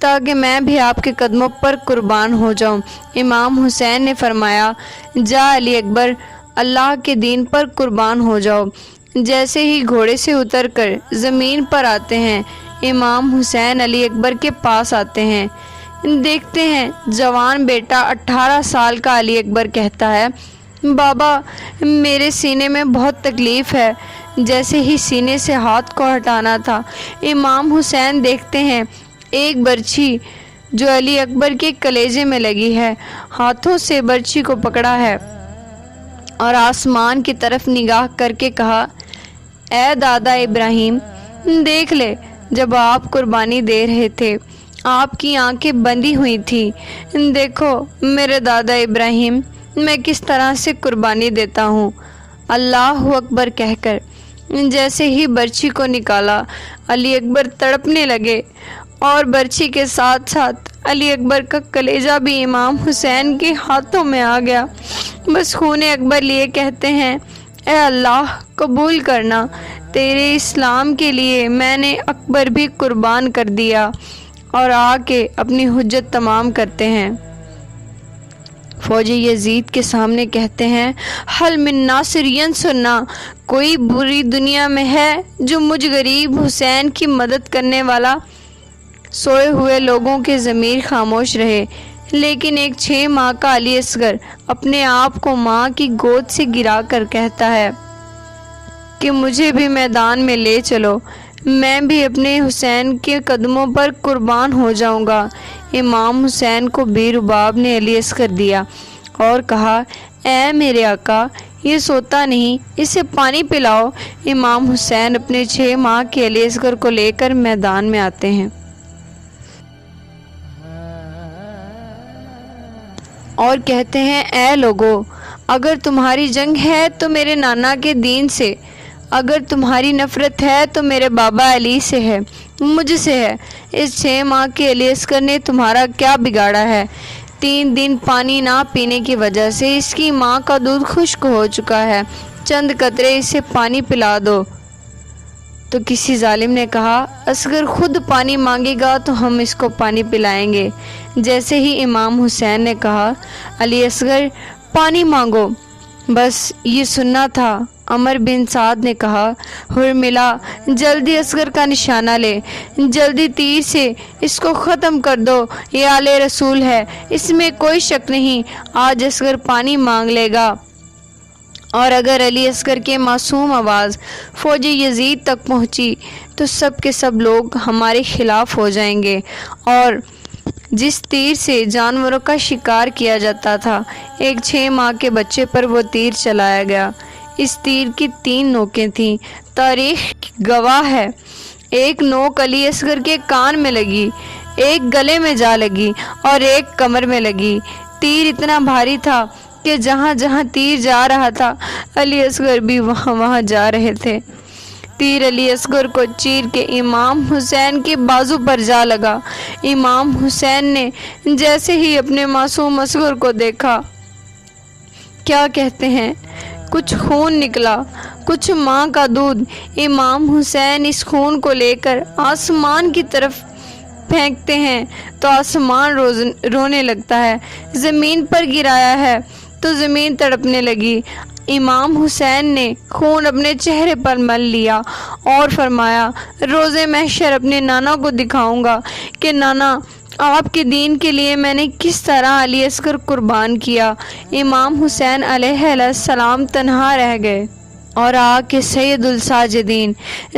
تاکہ میں بھی آپ کے قدموں پر قربان ہو جاؤں۔ امام حسین نے فرمایا، جا علی اکبر، اللہ کے دین پر قربان ہو جاؤ۔ جیسے ہی گھوڑے سے اتر کر زمین پر آتے ہیں، امام حسین علی اکبر کے پاس آتے ہیں۔ دیکھتے ہیں جوان بیٹا 18 سال کا علی اکبر کہتا ہے، بابا میرے سینے میں بہت تکلیف ہے۔ جیسے ہی سینے سے ہاتھ کو ہٹانا تھا، امام حسین دیکھتے ہیں ایک برچھی جو علی اکبر کے کلیجے میں لگی ہے، ہاتھوں سے برچھی کو پکڑا ہے اور آسمان کی طرف نگاہ کر کے کہا، اے دادا ابراہیم، دیکھ لے، جب آپ قربانی دے رہے تھے آپ کی آنکھیں بندی ہوئی تھی، دیکھو میرے دادا ابراہیم میں کس طرح سے قربانی دیتا ہوں۔ اللہ اکبر کہہ کر جیسے ہی برچھی کو نکالا، علی اکبر تڑپنے لگے اور برچھی کے ساتھ ساتھ علی اکبر کا کلیجہ بھی امام حسین کے ہاتھوں میں آ گیا۔ بس خون اکبر لیے کہتے ہیں، اے اللہ قبول کرنا، تیرے اسلام کے لیے میں نے اکبر بھی قربان کر دیا، اور آ کے اپنی حجت تمام کرتے ہیں۔ فوجی یزید کے سامنے کہتے ہیں، حل من ناصر ینصرنا، کوئی بری دنیا میں ہے جو مجھ غریب حسین کی مدد کرنے والا؟ سوئے ہوئے لوگوں کے ضمیر خاموش رہے، لیکن ایک 6 ماہ کا علی اصغر اپنے آپ کو ماں کی گود سے گرا کر کہتا ہے کہ مجھے بھی میدان میں لے چلو، میں بھی اپنے حسین کے قدموں پر قربان ہو جاؤں گا۔ امام حسین کو بھی رباب نے علی اصغر دیا اور کہا، اے میرے آقا، یہ سوتا نہیں، اسے پانی پلاؤ۔ امام حسین اپنے 6 ماہ کے علی اصغر کو لے کر میدان میں آتے ہیں اور کہتے ہیں، اے لوگو، اگر تمہاری جنگ ہے تو میرے نانا کے دین سے، اگر تمہاری نفرت ہے تو میرے بابا علی سے ہے، مجھ سے ہے۔ اس 6 ماہ کے علی اصغر نے تمہارا کیا بگاڑا ہے؟ 3 دن پانی نہ پینے کی وجہ سے اس کی ماں کا دودھ خشک ہو چکا ہے، چند قطرے اسے پانی پلا دو۔ تو کسی ظالم نے کہا، اصغر خود پانی مانگے گا تو ہم اس کو پانی پلائیں گے۔ جیسے ہی امام حسین نے کہا، علی اصغر پانی مانگو، بس یہ سننا تھا۔ عمر بن سعد نے کہا، حرملہ جلدی اصغر کا نشانہ لے، جلدی تیر سے اس کو ختم کر دو، یہ آل رسول ہے، اس میں کوئی شک نہیں، آج اصغر پانی مانگ لے گا۔ اور اگر علی اصغر کے معصوم آواز فوجی یزید تک پہنچی تو سب کے سب لوگ ہمارے خلاف ہو جائیں گے۔ اور جس تیر سے جانوروں کا شکار کیا جاتا تھا، ایک 6 ماہ کے بچے پر وہ تیر چلایا گیا۔ اس تیر کی 3 نوکیں تھیں، تاریخ گواہ ہے۔ ایک نوک علی اصغر کے کان میں لگی، ایک گلے میں جا لگی اور ایک کمر میں لگی۔ تیر اتنا بھاری تھا کہ جہاں جہاں تیر جا رہا تھا علی اصغر بھی وہاں جا رہے تھے۔ تیر علی اصغر کو چیر کے امام حسین کے بازو پر جا لگا۔ امام حسین نے جیسے ہی اپنے معصوم اصغر کو دیکھا، کیا کہتے ہیں، کچھ خون نکلا، کچھ ماں کا دودھ۔ امام حسین اس خون کو لے کر آسمان کی طرف پھینکتے ہیں تو آسمان رونے لگتا ہے، زمین پر گرایا ہے تو زمین تڑپنے لگی۔ امام حسین نے خون اپنے چہرے پر مل لیا اور فرمایا، روز محشر اپنے نانا کو دکھاؤں گا کہ نانا، آپ کے دین کے لیے میں نے کس طرح علی اصغر قربان کیا۔ امام حسین علیہ السلام تنہا رہ گئے اور آ کے سید الساجدین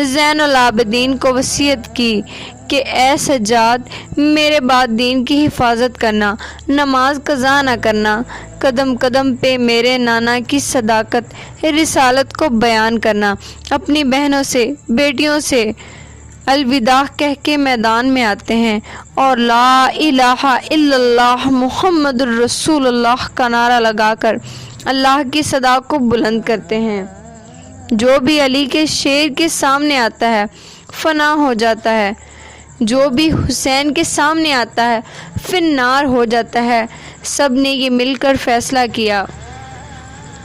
زین العابدین کو وصیت کی کہ اے سجاد، میرے بعد دین کی حفاظت کرنا، نماز قضا نہ کرنا، قدم قدم پہ میرے نانا کی صداقت رسالت کو بیان کرنا۔ اپنی بہنوں سے، بیٹیوں سے الوداع کہہ کے میدان میں آتے ہیں اور لا الہ الا اللہ محمد الرسول اللہ کا نعرہ لگا کر اللہ کی صدا کو بلند کرتے ہیں۔ جو بھی علی کے شیر کے سامنے آتا ہے فنا ہو جاتا ہے، جو بھی حسین کے سامنے آتا ہے فنار ہو جاتا ہے۔ سب نے یہ مل کر فیصلہ کیا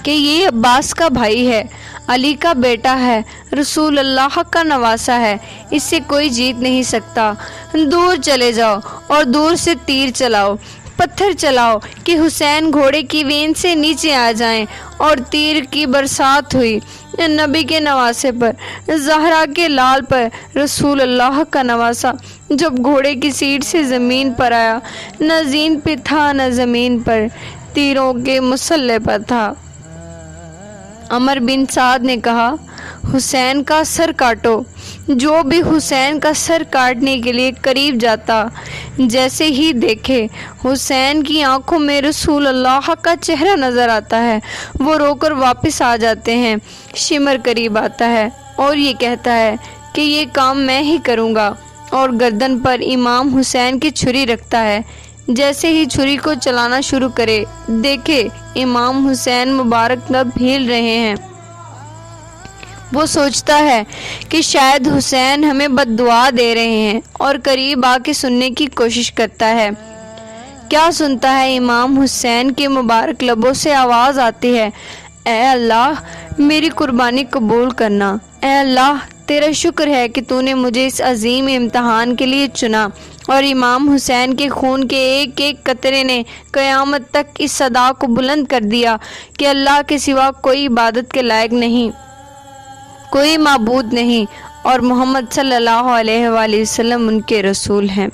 کہ یہ عباس کا بھائی ہے، علی کا بیٹا ہے، رسول اللہ کا نواسا ہے، اس سے کوئی جیت نہیں سکتا۔ دور چلے جاؤ اور دور سے تیر چلاؤ، پتھر چلاؤ کہ حسین گھوڑے کی وین سے نیچے آ جائیں۔ اور تیر کی برسات ہوئی نبی کے نواسے پر، زہرا کے لال پر۔ رسول اللہ کا نواسا جب گھوڑے کی سیٹ سے زمین پر آیا، نہ زین پہ تھا نہ زمین پر، تیروں کے مسلح پر تھا۔ عمر بن سعد نے کہا، حسین کا سر کاٹو۔ جو بھی حسین کا سر کاٹنے کے لیے قریب جاتا، جیسے ہی دیکھے حسین کی آنکھوں میں رسول اللہ کا چہرہ نظر آتا ہے، وہ رو کر واپس آ جاتے ہیں۔ شمر قریب آتا ہے اور یہ کہتا ہے کہ یہ کام میں ہی کروں گا، اور گردن پر امام حسین کی چھری رکھتا ہے۔ جیسے ہی چھری کو چلانا شروع کرے، دیکھے امام حسین مبارک لب ہیل رہے ہیں۔ وہ سوچتا ہے کہ شاید حسین ہمیں بد دعا دے رہے ہیں، اور قریب آ کے سننے کی کوشش کرتا ہے۔ کیا سنتا ہے؟ امام حسین کے مبارک لبوں سے آواز آتی ہے، اے اللہ میری قربانی قبول کرنا۔ اے اللہ تیرا شکر ہے کہ تو نے مجھے اس عظیم امتحان کے لیے چنا۔ اور امام حسین کے خون کے ایک ایک قطرے نے قیامت تک اس صدا کو بلند کر دیا کہ اللہ کے سوا کوئی عبادت کے لائق نہیں، کوئی معبود نہیں، اور محمد صلی اللہ علیہ وآلہ وسلم ان کے رسول ہیں۔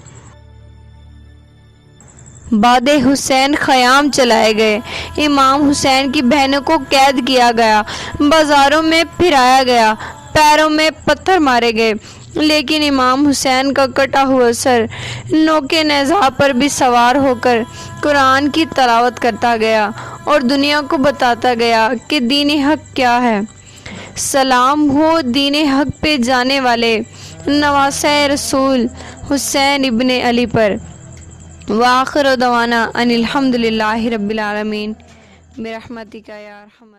بعد حسین خیام چلائے گئے، امام حسین کی بہنوں کو قید کیا گیا، بازاروں میں پھرایا گیا، پیروں میں پتھر مارے گئے، لیکن امام حسین کا کٹا ہوا سر نوکے نیزہ پر بھی سوار ہو کر قرآن کی تلاوت کرتا گیا اور دنیا کو بتاتا گیا کہ دین حق کیا ہے۔ سلام ہو دین حق پہ جانے والے نواسہ رسول حسین ابن علی پر۔ وآخر دعوانا ان الحمد للہ رب العالمین برحمتک یا ارحم